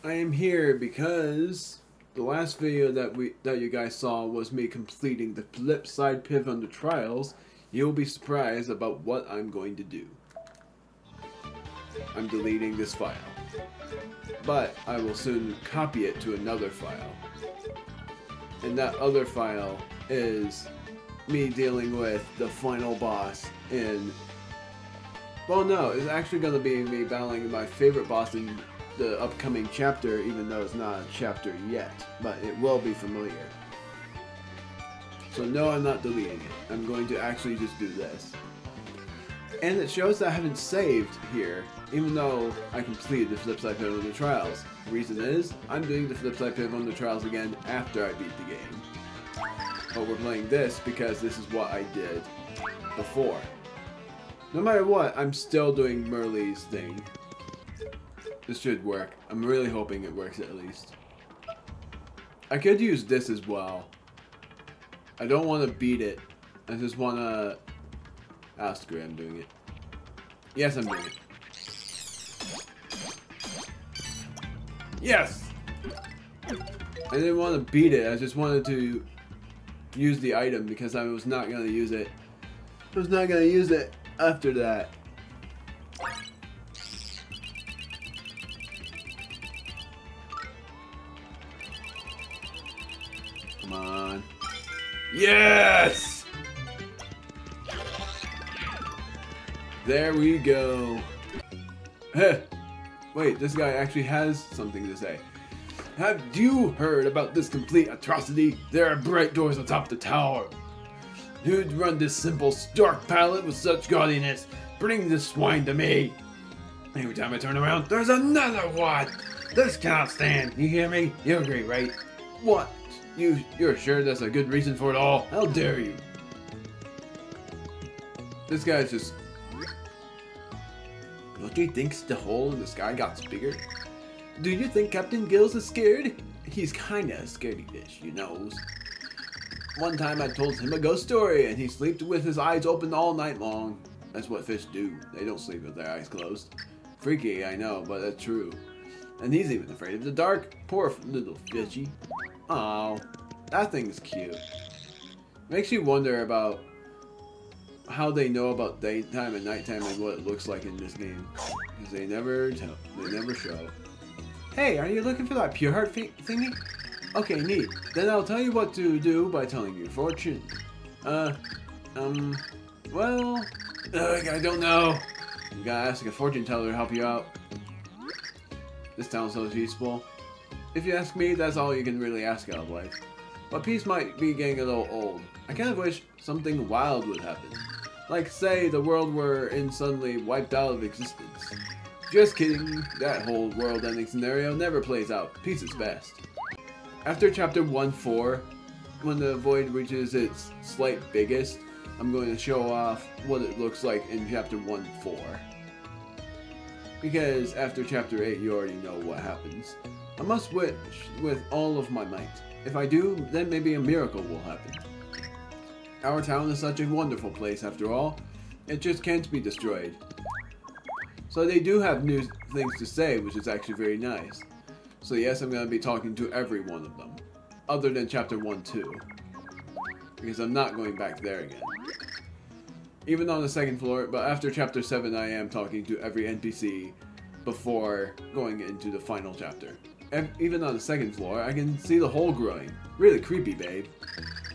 I am here because the last video that you guys saw was me completing the flip side pivot on the trials. You'll be surprised about what I'm going to do. I'm deleting this file, but I will soon copy it to another file. And that other file is me dealing with the final boss in... Well, no, it's actually going to be me battling my favorite boss in the upcoming chapter, even though it's not a chapter yet, but it will be familiar. So no, I'm not deleting it. I'm going to actually just do this. And it shows that I haven't saved here, even though I completed the flip side pivot on the trials. The reason is, I'm doing the flip side pivot on the trials again after I beat the game. But we're playing this because this is what I did before. No matter what, I'm still doing Merle's thing. This should work. I'm really hoping it works at least. I could use this as well. I don't want to beat it. I just want to... Ah, screw it, I'm doing it. Yes, I'm doing it. Yes! I didn't want to beat it. I just wanted to use the item because I was not going to use it. I was not going to use it after that. Come on. Yes! There we go. Heh. Wait, this guy actually has something to say. Have you heard about this complete atrocity? There are bright doors atop the tower. Who'd run this simple stark pallet with such gaudiness? Bring this swine to me. Every time I turn around, there's another one. This cannot stand. You hear me? You agree, right? What? You're sure that's a good reason for it all? How dare you? This guy's just... Don't you think the hole in the sky got bigger? Do you think Captain Gills is scared? He's kinda a scaredy fish, you knows. One time I told him a ghost story and he slept with his eyes open all night long. That's what fish do. They don't sleep with their eyes closed. Freaky, I know, but that's true. And he's even afraid of the dark. Poor little fishy. Oh, that thing's cute. Makes you wonder about how they know about daytime and nighttime and what it looks like in this game. Because they never show. Hey, are you looking for that pure heart thingy? Okay, neat. Then I'll tell you what to do by telling you fortune. Well, I don't know. You gotta ask a fortune teller to help you out. This town sounds peaceful. If you ask me, that's all you can really ask out of life. But peace might be getting a little old. I kind of wish something wild would happen. Like, say, the world were suddenly wiped out of existence. Just kidding. That whole world-ending scenario never plays out. Peace is best. After chapter 1-4, when the void reaches its slight biggest, I'm going to show off what it looks like in chapter 1-4. Because after chapter 8, you already know what happens. I must wish with all of my might. If I do, then maybe a miracle will happen. Our town is such a wonderful place after all. It just can't be destroyed. So they do have new things to say, which is actually very nice. So yes, I'm going to be talking to every one of them. Other than chapter 1-2. Because I'm not going back there again. Even on the second floor, but after chapter 7 I am talking to every NPC before going into the final chapter. Even on the second floor, I can see the hole growing. Really creepy, babe.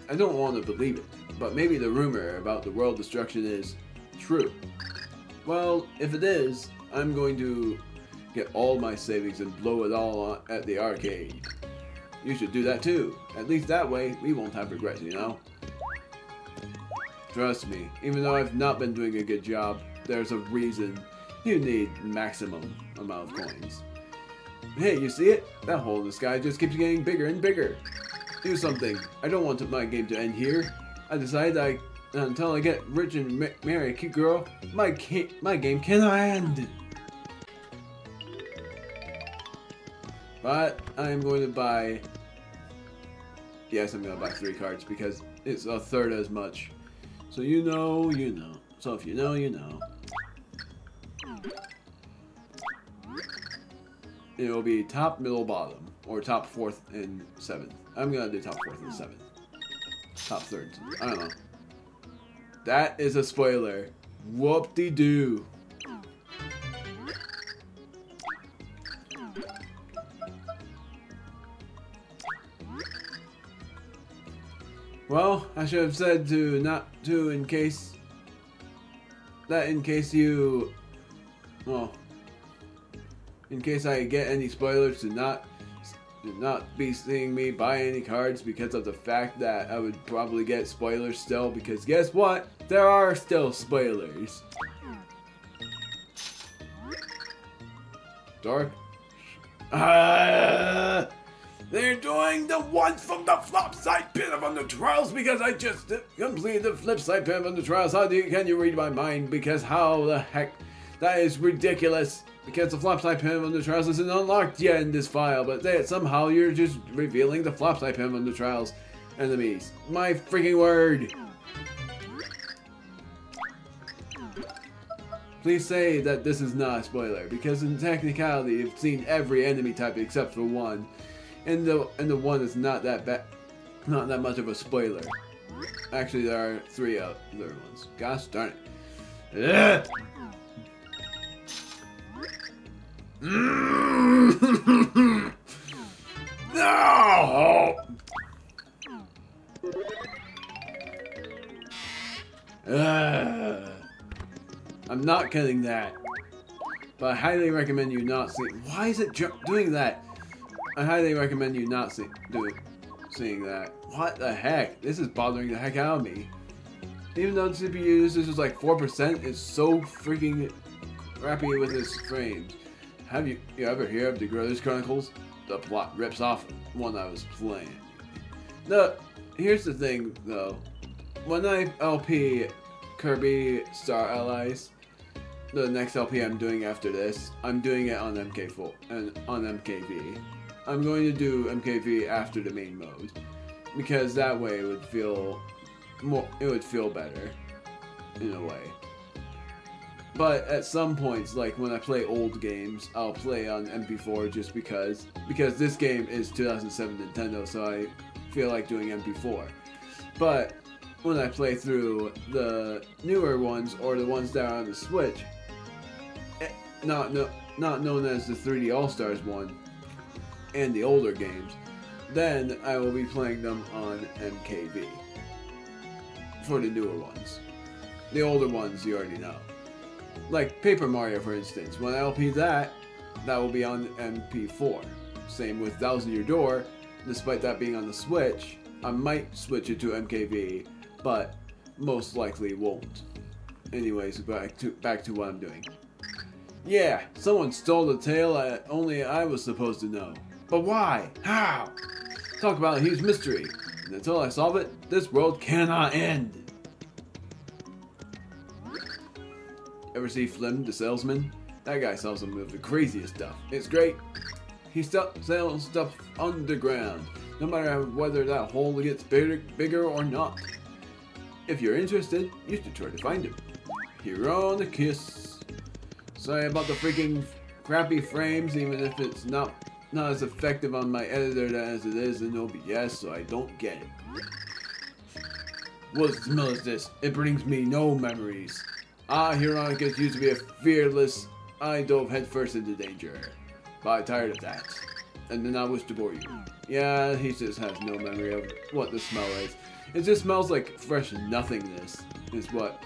I don't want to believe it, but maybe the rumor about the world destruction is true. Well, if it is, I'm going to get all my savings and blow it all at the arcade. You should do that too. At least that way, we won't have regrets, you know? Trust me, even though I've not been doing a good job, there's a reason you need maximum amount of coins. Hey, you see it? That hole in the sky just keeps getting bigger and bigger. Do something. I don't want my game to end here. I decided until I get rich and marry a cute girl, my game cannot end. But I'm going to buy... Yes, I'm going to buy 3 cards because it's a third as much. So you know, you know. So if you know, you know. it will be top, middle, bottom. Or top, fourth, and seventh. I'm gonna do top, fourth, and seventh. Top, third. I don't know. That is a spoiler. Whoop-de-doo. Well, I should have said to not to in case you, well, in case I get any spoilers, to not be seeing me buy any cards because of the fact that I would probably get spoilers still, because guess what? There are still spoilers. Dark. They're doing the ones from the flop side pin of Under Trials because I just completed the flip side pin of Under Trials. Can you read my mind? Because how the heck? That is ridiculous. Because the flop side pin of Under Trials isn't unlocked yet in this file, but somehow you're just revealing the flop side pin of Under Trials enemies. My freaking word. Please say that this is not a spoiler, because in technicality, you've seen every enemy type except for one. And the one is not that bad, not that much of a spoiler. Actually, there are 3 other ones. Gosh darn it! Ugh. No! I'm not getting that, but I highly recommend you not see. Why is it doing that? I highly recommend you not seeing that. What the heck? This is bothering the heck out of me. Even though the CPU usage is like 4%, it's so freaking crappy with its frames. Have you ever heard of the Groters Chronicles? The plot rips off one I was playing. No, here's the thing though. When I LP Kirby Star Allies, the next LP I'm doing after this, I'm doing it on MK4 and on MKV. I'm going to do MKV after the main mode, because that way it would feel better in a way. But at some points, like when I play old games, I'll play on MP4 just because this game is 2007 Nintendo, so I feel like doing MP4. But when I play through the newer ones or the ones that are on the Switch, not known as the 3D All-Stars one, and the older games, then I will be playing them on MKV for the newer ones. The older ones you already know. Like Paper Mario, for instance. When I LP that will be on MP4. Same with Thousand Year Door. Despite that being on the Switch, I might switch it to MKV, but most likely won't. Anyways, back to what I'm doing. Yeah, someone stole the tale that only I was supposed to know. But why? How? Talk about a huge mystery. And until I solve it, this world cannot end. Ever see Flim, the salesman? That guy sells some of the craziest stuff. It's great. He sells stuff underground, no matter whether that hole gets bigger or not. If you're interested, you should try to find him. Hero on the kiss. Sorry about the freaking crappy frames, even if it's not as effective on my editor as it is in OBS, so I don't get it. What smell is this? It brings me no memories. Ah, Hieronicus used to be a fearless. I dove headfirst into danger. But I'm tired of that. And then I wish to bore you. Yeah, he just has no memory of what the smell is. It just smells like fresh nothingness, is what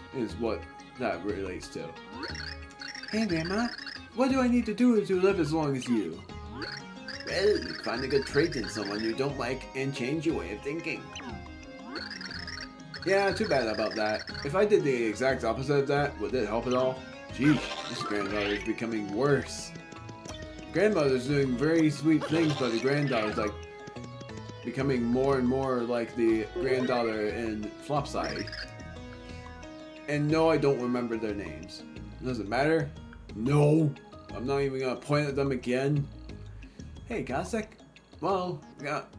that relates to. Hey Grandma, what do I need to do to live as long as you? Well, find a good trait in someone you don't like and change your way of thinking. Yeah, too bad about that. If I did the exact opposite of that, would it help at all? Geez, this granddaughter is becoming worse. Grandmother's doing very sweet things, but the granddaughter's like becoming more and more like the granddaughter in Flopside. And no, I don't remember their names. Does it matter? No. I'm not even gonna point at them again. Hey, got a sec? Well,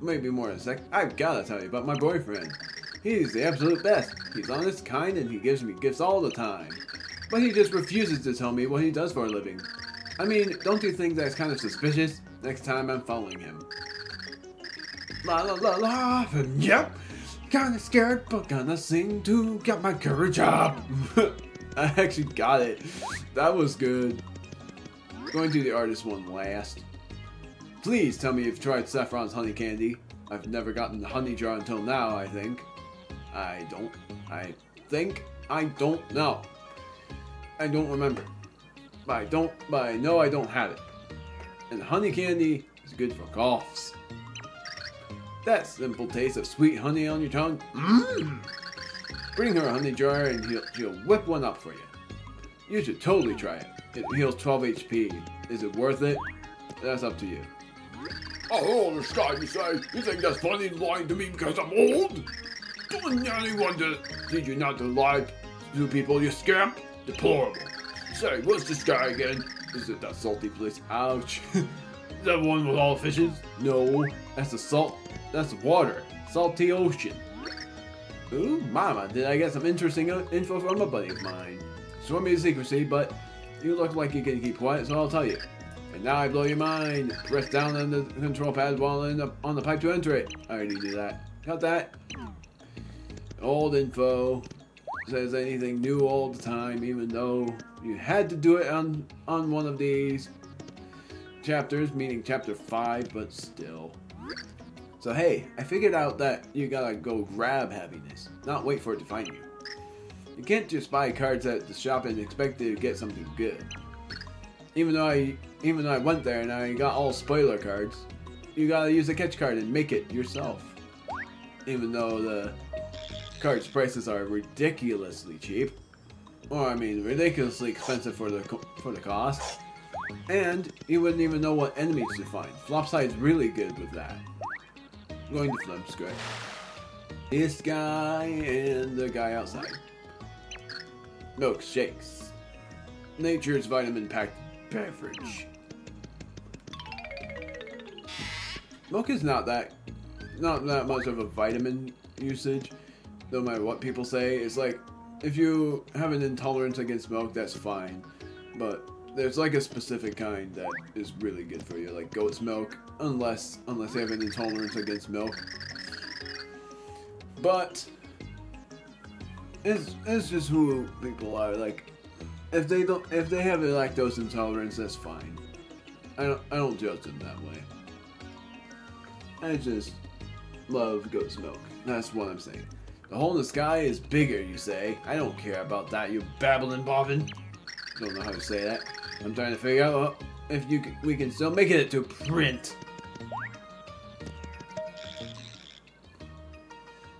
maybe more than a sec. I've gotta tell you about my boyfriend. He's the absolute best. He's honest, kind, and he gives me gifts all the time. But he just refuses to tell me what he does for a living. I mean, don't you think that's kind of suspicious? Next time I'm following him. La la la la, and yep. Kinda scared, but gonna sing too. Got my courage up. I actually got it. That was good. Going to the artist one last. Please tell me you've tried Saffron's honey candy. I've never gotten the honey jar until now, I think. I don't know. I don't remember. But I know I don't have it. And honey candy is good for coughs. That simple taste of sweet honey on your tongue. Mmm. Bring her a honey jar and she'll whip one up for you. You should totally try it. It heals 12 HP. Is it worth it? That's up to you. Oh, the sky, you say? You think that's funny lying to me because I'm old? Don't anyone to teach you not to lie to people, you scamp? Deplorable. Say, what's this guy again? Is it that salty place? Ouch. Is that one with all the fishes? No, that's the salt. That's water. Salty ocean. Ooh, mama, did I get some interesting info from a buddy of mine? Swear me to secrecy, but you look like you can keep quiet, so I'll tell you. And now I blow your mind. Press down on the control pad while on the pipe to enter it. I already did that. Got that? Old info. Says anything new all the time, even though you had to do it on one of these chapters, meaning chapter 5, but still. So hey, I figured out that you gotta go grab happiness, not wait for it to find you. You can't just buy cards at the shop and expect to get something good. Even though I went there and I got all spoiler cards, you gotta use a catch card and make it yourself. Even though the cards' prices are ridiculously cheap, or I mean ridiculously expensive for the cost, and you wouldn't even know what enemies to find. Flopside's really good with that. I'm going to flip script. This guy and the guy outside. Milkshakes. Nature's vitamin-packed beverage. Milk is not that much of a vitamin usage, no matter what people say. It's like, if you have an intolerance against milk, that's fine. But there's like a specific kind that is really good for you, like goat's milk, unless you have an intolerance against milk. But it's just who people are. Like, if they have a lactose intolerance, that's fine. I don't judge them that way. I just love goat's milk. That's what I'm saying. The hole in the sky is bigger, you say. I don't care about that, you babbling bobbin. Don't know how to say that. I'm trying to figure out if we can still make it to print.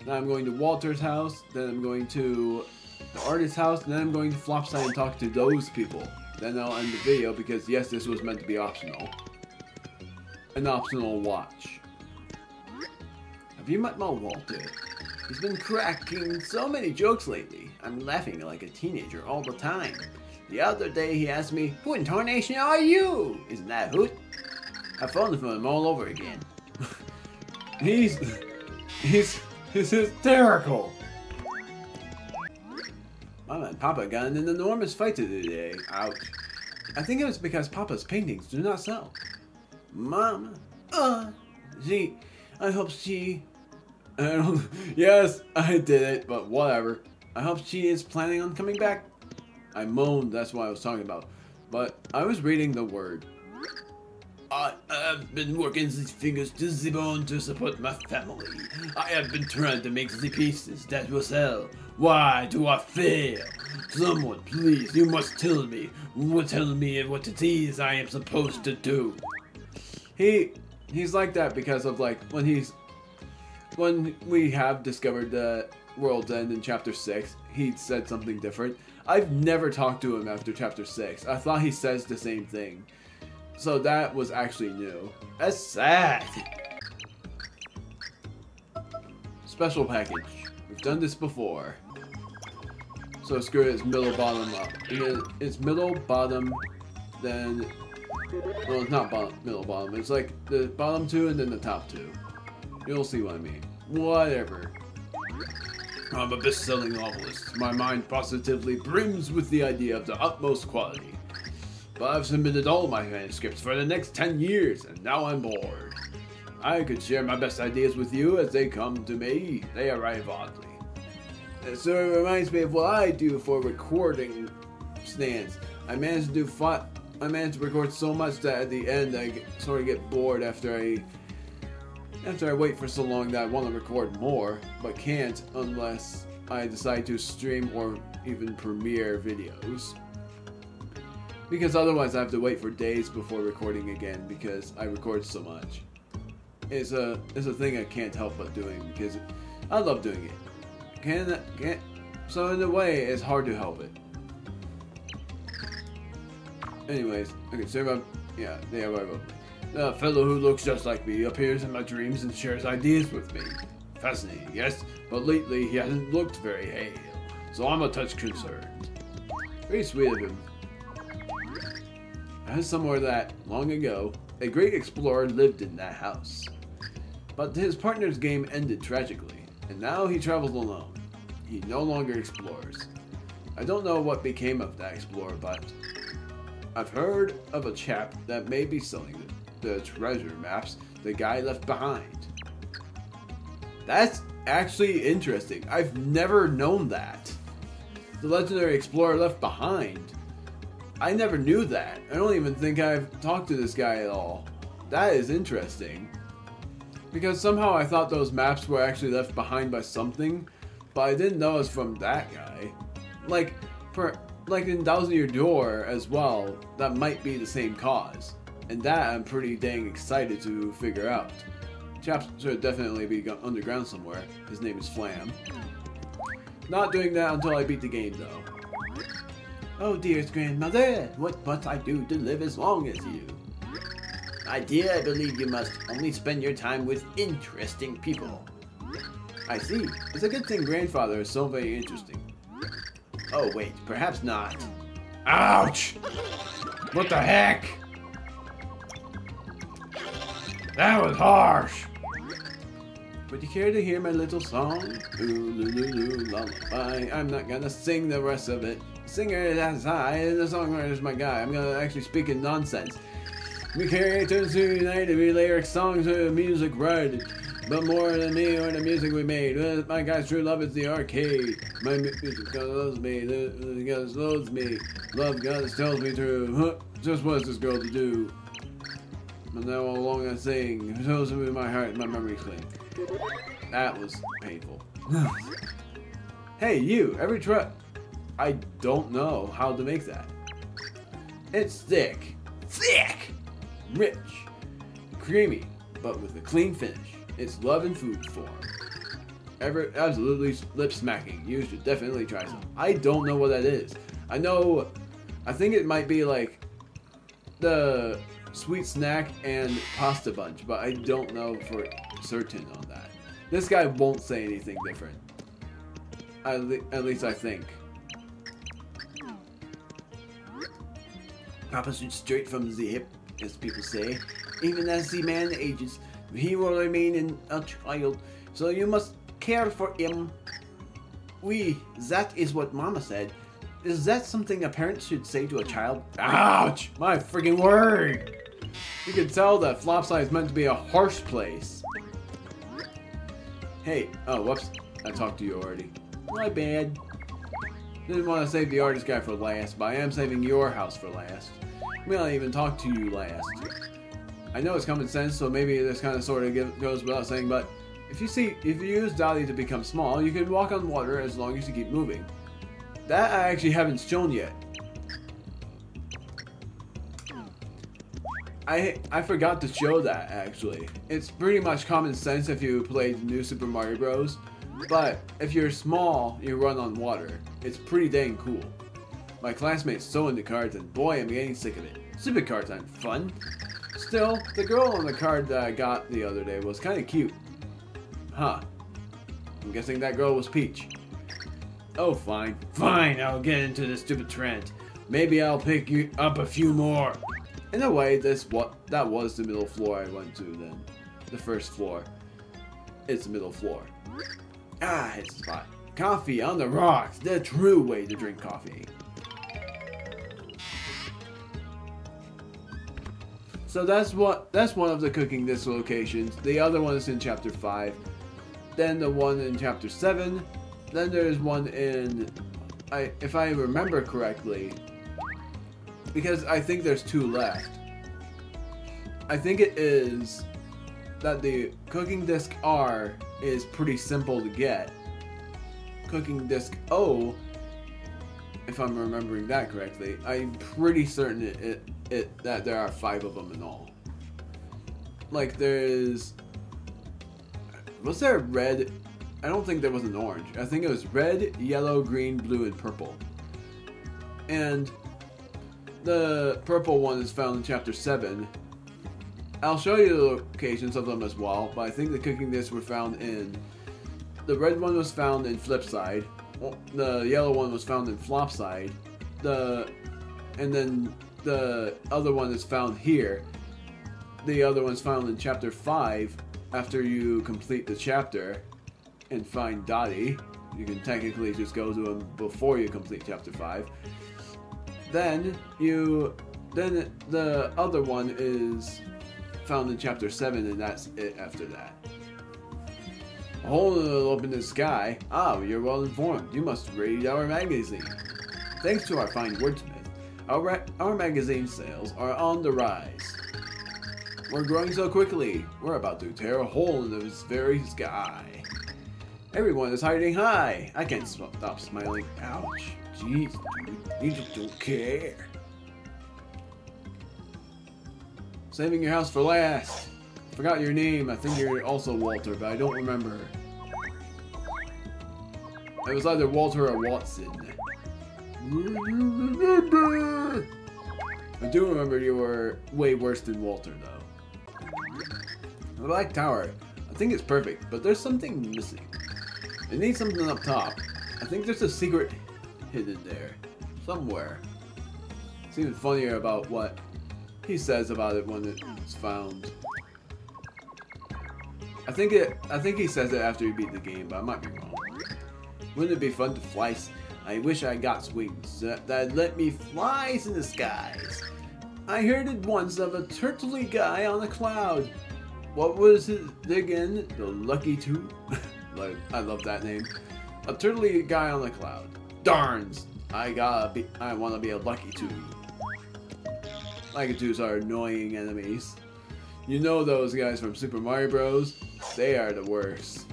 Now I'm going to Walter's house, then I'm going to the artist's house, and then I'm going to Flopside and talk to those people. Then I'll end the video because yes, this was meant to be optional. An optional watch. Have you met my Walter? He's been cracking so many jokes lately. I'm laughing like a teenager all the time. The other day he asked me, "Who in tarnation are you?" Isn't that Hoot? I've fallen for him all over again. He's hysterical. Mama and Papa got in an enormous fight today. Ouch. I think it was because Papa's paintings do not sell. Mama, I hope she... Yes, I did it, but whatever. I hope she is planning on coming back. I moaned, that's what I was talking about. But I was reading the word. I have been working these fingers to the bone to support my family. I have been trying to make the pieces that will sell. Why do I fail? Someone, please, you must tell me what it is I am supposed to do. He's like that because of like when we have discovered the world's end in chapter 6, he said something different. I've never talked to him after chapter 6. I thought he says the same thing. So that was actually new. That's sad. Special package. We've done this before. So screw it, it's middle, bottom, up. It's middle, bottom, then... Well, it's not bottom, middle, bottom. It's like the bottom two and then the top two. You'll see what I mean. Whatever. I'm a best-selling novelist. My mind positively brims with the idea of the utmost quality. but I've submitted all my manuscripts for the next 10 years, and now I'm bored. I could share my best ideas with you as they come to me. They arrive oddly. It sort of reminds me of what I do for recording stands. I managed to record so much that at the end I sort of get bored after I wait for so long that I want to record more, but can't unless I decide to stream or even premiere videos. Because otherwise I have to wait for days before recording again because I record so much. It's a thing I can't help but doing because I love doing it. So in a way, it's hard to help it. Anyways, okay, so about, yeah, they have arrived. The fellow who looks just like me appears in my dreams and shares ideas with me. Fascinating, yes, but lately he hasn't looked very hale, so I'm a touch concerned. Very sweet of him. I heard somewhere that, long ago, a great explorer lived in that house. But his partner's game ended tragically, and now he travels alone. He no longer explores. I don't know what became of that explorer, but I've heard of a chap that may be selling the treasure maps the guy left behind. That's actually interesting. I've never known that. The legendary explorer left behind. I never knew that. I don't even think I've talked to this guy at all. That is interesting. Because somehow I thought those maps were actually left behind by something, but I didn't know it was from that guy. Like in Thousand Year Door as well, that might be the same cause. And that I'm pretty dang excited to figure out. Chap should definitely be underground somewhere. His name is Flam. Not doing that until I beat the game though. Oh dearest grandmother, what must I do to live as long as you? My dear, I believe you must only spend your time with interesting people. I see. It's a good thing grandfather is so very interesting. Oh wait, perhaps not. Ouch! What the heck? That was harsh! Would you care to hear my little song? Ooh, lullaby. I'm not gonna sing the rest of it. The singer is I, and the songwriter is my guy. I'm gonna actually speak in nonsense. We carry turns to unite, we lyric songs to music right. But more than me or the music we made. My guy's true love is the arcade. My music God loves me, the God loves me. Love God tells me true. Huh, just what's this girl to do? And now all along I sing. It shows me my heart and my memory cling. That was painful. Hey, you, every try. I don't know how to make that. It's thick, rich, creamy, but with a clean finish. It's love in food form. Absolutely lip smacking. You should definitely try some. I don't know what that is. I think it might be like the sweet snack and pasta bunch, but I don't know for certain on that. This guy won't say anything different. At least I think. Papa shoots straight from the hip, as people say. Even as the man ages, he will remain a child, so you must care for him. That is what Mama said. Is that something a parent should say to a child? Ouch! My freaking word! You can tell that Flopside is meant to be a harsh place. Hey, oh, whoops. I talked to you already. My bad. Didn't want to save the artist guy for last, but I am saving your house for last. I may not even talk to you last. I know it's common sense, so maybe this kind of sort of goes without saying, but if you use Dottie to become small, you can walk on water as long as you keep moving. That I actually haven't shown yet. I forgot to show that, actually. It's pretty much common sense if you played New Super Mario Bros. But if you're small, you run on water. It's pretty dang cool. My classmate's so into cards, and boy, I'm getting sick of it. Stupid cards aren't fun. Still, the girl on the card that I got the other day was kind of cute. Huh. I'm guessing that girl was Peach. Oh, fine. Fine, I'll get into this stupid trend. Maybe I'll pick you up a few more. In a way, that was the middle floor I went to then. The first floor. It's the middle floor. Ah, it's the spot. Coffee on the rocks. The true way to drink coffee. So that's one of the cooking disc locations. The other one is in chapter 5. Then the one in chapter 7. Then there's one in, if I remember correctly, because I think there's 2 left. I think it is that the cooking disc R is pretty simple to get. Cooking disc O, if I'm remembering that correctly, I'm pretty certain that there are 5 of them in all. Like was there red? I don't think there was an orange. I think it was red, yellow, green, blue, and purple. And the purple one is found in chapter 7. I'll show you the locations of them as well, but I think the cooking discs were found in... The red one was found in Flipside. The yellow one was found in Flopside. And then the other one is found here. The other one's found in chapter 5 after you complete the chapter and find Dottie. You can technically just go to him before you complete chapter 5. Then the other one is found in chapter 7, and that's it after that. A hole in open the sky. Ah, you're well informed. You must read our magazine. Thanks to our fine wordsmith, our magazine sales are on the rise. We're growing so quickly, we're about to tear a hole in this very sky. Everyone is hiding high. I can't stop smiling. Ouch. Jeez, dude. You just don't care. Saving your house for last. Forgot your name. I think you're also Walter, but I don't remember. It was either Walter or Watson. I do remember you were way worse than Walter, though. The Black Tower. I think it's perfect, but there's something missing. It needs something up top. I think there's a secret hidden there. Somewhere. It's even funnier about what he says about it when it's found. I think he says it after he beat the game, but I might be wrong. Wouldn't it be fun to fly? I wish I got wings that let me fly in the skies. I heard it once of a turtley guy on a cloud. What was it again? The Lucky Two? Like, I love that name. A turtley guy on a cloud. Darns! I want to be a Lucky Two. Lucky Twos are annoying enemies. You know those guys from Super Mario Bros? They are the worst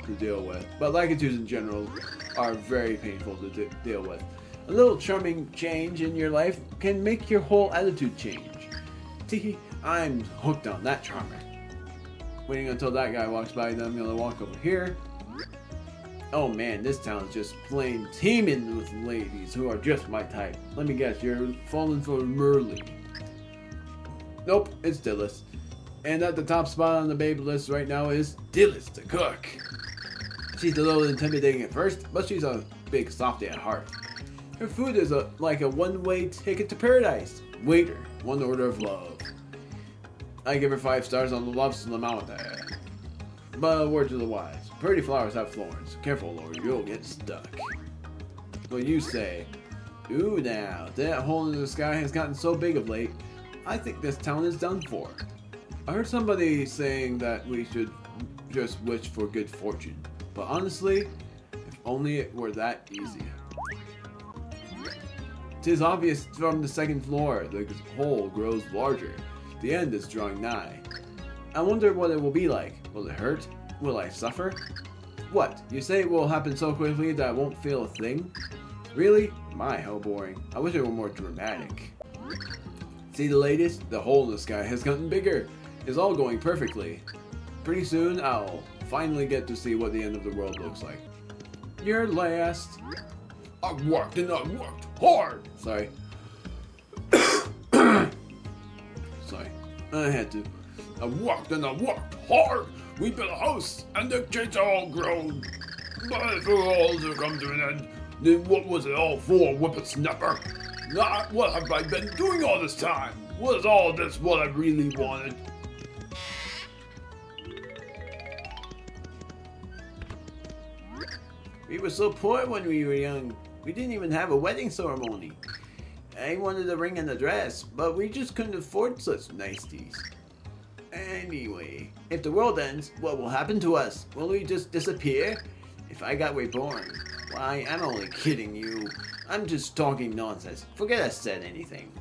to deal with. But Lucky Twos in general are very painful to deal with. A little charming change in your life can make your whole attitude change. Tee, I'm hooked on that charmer. Waiting until that guy walks by, then I'm gonna walk over here. Oh man, this town is just plain teeming with ladies who are just my type. Let me guess, you're falling for Merly. Nope, it's Dillis. And at the top spot on the babe list right now is Dillis the cook. She's a little intimidating at first, but she's a big softy at heart. Her food is like a one-way ticket to paradise. Waiter, 1 order of love. I give her 5 stars on the love there. But a word to the wise. Pretty flowers have thorns. Careful, or you'll get stuck. What you say? Ooh now, that hole in the sky has gotten so big of late, I think this town is done for. I heard somebody saying that we should just wish for good fortune. But honestly, if only it were that easy. 'Tis obvious from the 2nd floor, the hole grows larger. The end is drawing nigh. I wonder what it will be like. Will it hurt? Will I suffer? What? You say it will happen so quickly that I won't feel a thing? Really? My, how boring. I wish it were more dramatic. See the latest? The hole in the sky has gotten bigger. It's all going perfectly. Pretty soon, I'll finally get to see what the end of the world looks like. You're last. I worked and I worked hard. Sorry. Sorry. I had to. I worked and I worked hard. We built a house and the kids are all grown. But if it all to come to an end, then what was it all for, whippersnapper? What have I been doing all this time? Was all this what I really wanted? We were so poor when we were young. We didn't even have a wedding ceremony. I wanted a ring and a dress, but we just couldn't afford such niceties. Anyway, if the world ends, what will happen to us? Will we just disappear? If I got reborn, why, I'm only kidding you. I'm just talking nonsense. Forget I said anything.